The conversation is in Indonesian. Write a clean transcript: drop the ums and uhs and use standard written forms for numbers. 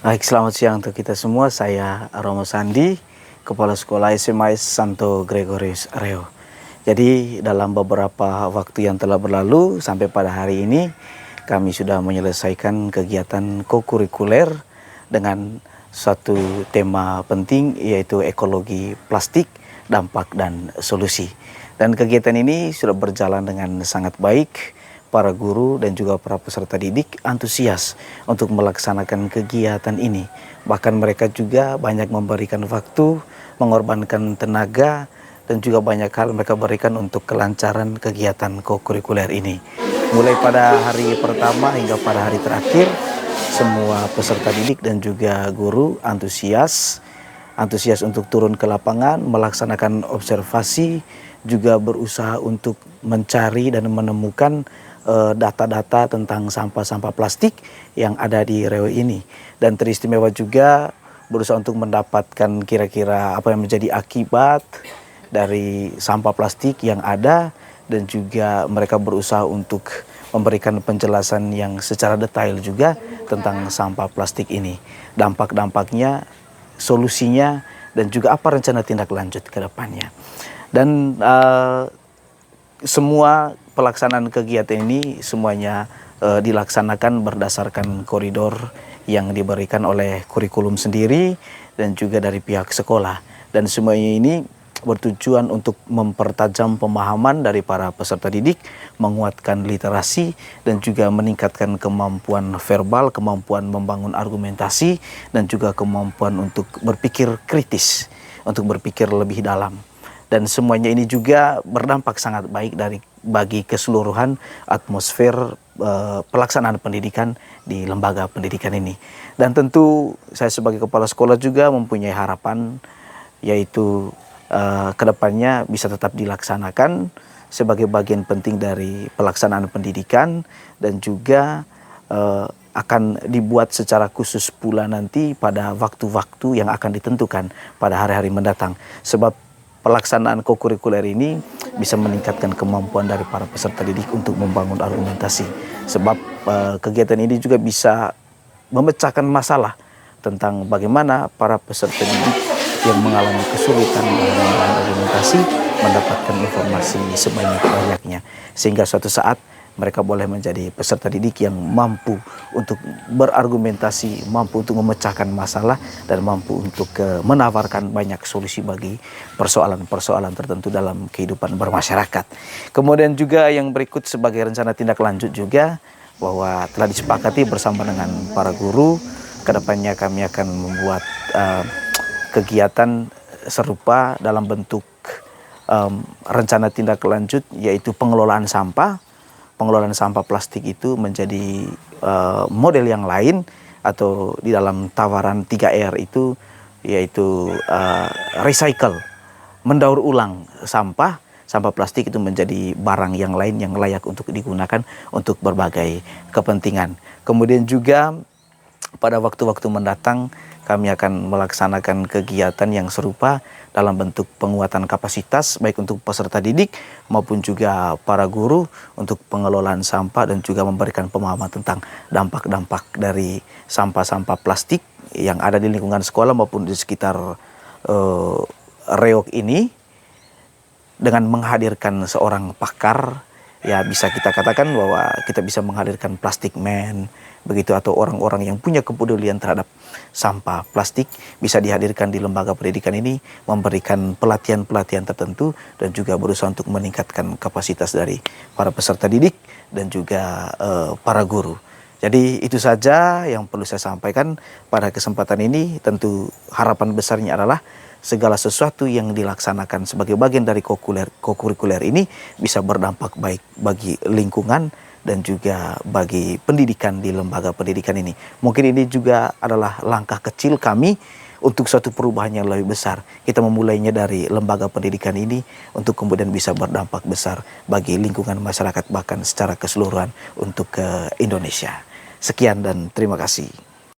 Baik, selamat siang untuk kita semua. Saya Romo Sandi, Kepala Sekolah SMA Santo Gregorius Reo. Jadi dalam beberapa waktu yang telah berlalu sampai pada hari ini kami sudah menyelesaikan kegiatan kokurikuler dengan satu tema penting, yaitu ekologi plastik, dampak dan solusi. Dan kegiatan ini sudah berjalan dengan sangat baik. Para guru dan juga para peserta didik antusias untuk melaksanakan kegiatan ini. Bahkan mereka juga banyak memberikan waktu, mengorbankan tenaga, dan juga banyak hal mereka berikan untuk kelancaran kegiatan kokurikuler ini. Mulai pada hari pertama hingga pada hari terakhir, semua peserta didik dan juga guru antusias untuk turun ke lapangan, melaksanakan observasi, juga berusaha untuk mencari dan menemukan data-data tentang sampah-sampah plastik yang ada di Reo ini. Dan teristimewa juga berusaha untuk mendapatkan kira-kira apa yang menjadi akibat dari sampah plastik yang ada, dan juga mereka berusaha untuk memberikan penjelasan yang secara detail juga tentang sampah plastik ini, dampak-dampaknya, solusinya, dan juga apa rencana tindak lanjut ke depannya. Dan semua pelaksanaan kegiatan ini semuanya dilaksanakan berdasarkan koridor yang diberikan oleh kurikulum sendiri dan juga dari pihak sekolah. Dan semuanya ini bertujuan untuk mempertajam pemahaman dari para peserta didik, menguatkan literasi, dan juga meningkatkan kemampuan verbal, kemampuan membangun argumentasi, dan juga kemampuan untuk berpikir kritis, untuk berpikir lebih dalam. Dan semuanya ini juga berdampak sangat baik bagi keseluruhan atmosfer pelaksanaan pendidikan di lembaga pendidikan ini. Dan tentu saya sebagai kepala sekolah juga mempunyai harapan, yaitu kedepannya bisa tetap dilaksanakan sebagai bagian penting dari pelaksanaan pendidikan, dan juga akan dibuat secara khusus pula nanti pada waktu-waktu yang akan ditentukan pada hari-hari mendatang. Sebab pelaksanaan kokurikuler ini bisa meningkatkan kemampuan dari para peserta didik untuk membangun argumentasi. Sebab kegiatan ini juga bisa memecahkan masalah tentang bagaimana para peserta didik yang mengalami kesulitan dalam argumentasi mendapatkan informasi sebanyak-banyaknya. Sehingga suatu saat mereka boleh menjadi peserta didik yang mampu untuk berargumentasi, mampu untuk memecahkan masalah, dan mampu untuk menawarkan banyak solusi bagi persoalan-persoalan tertentu dalam kehidupan bermasyarakat. Kemudian juga yang berikut sebagai rencana tindak lanjut juga, bahwa telah disepakati bersama dengan para guru, kedepannya kami akan membuat kegiatan serupa dalam bentuk rencana tindak lanjut, yaitu pengelolaan sampah. Pengelolaan sampah plastik itu menjadi model yang lain, atau di dalam tawaran 3R itu, yaitu recycle, mendaur ulang sampah plastik itu menjadi barang yang lain yang layak untuk digunakan untuk berbagai kepentingan. Kemudian juga pada waktu-waktu mendatang kami akan melaksanakan kegiatan yang serupa dalam bentuk penguatan kapasitas baik untuk peserta didik maupun juga para guru untuk pengelolaan sampah, dan juga memberikan pemahaman tentang dampak-dampak dari sampah-sampah plastik yang ada di lingkungan sekolah maupun di sekitar Reok ini, dengan menghadirkan seorang pakar. Ya, bisa kita katakan bahwa kita bisa menghadirkan plastik man, begitu, atau orang-orang yang punya kepedulian terhadap sampah plastik bisa dihadirkan di lembaga pendidikan ini, memberikan pelatihan-pelatihan tertentu, dan juga berusaha untuk meningkatkan kapasitas dari para peserta didik dan juga para guru. Jadi itu saja yang perlu saya sampaikan pada kesempatan ini. Tentu harapan besarnya adalah segala sesuatu yang dilaksanakan sebagai bagian dari kokurikuler ini bisa berdampak baik bagi lingkungan dan juga bagi pendidikan di lembaga pendidikan ini. Mungkin ini juga adalah langkah kecil kami untuk suatu perubahan yang lebih besar. Kita memulainya dari lembaga pendidikan ini untuk kemudian bisa berdampak besar bagi lingkungan masyarakat, bahkan secara keseluruhan untuk ke Indonesia. Sekian dan terima kasih.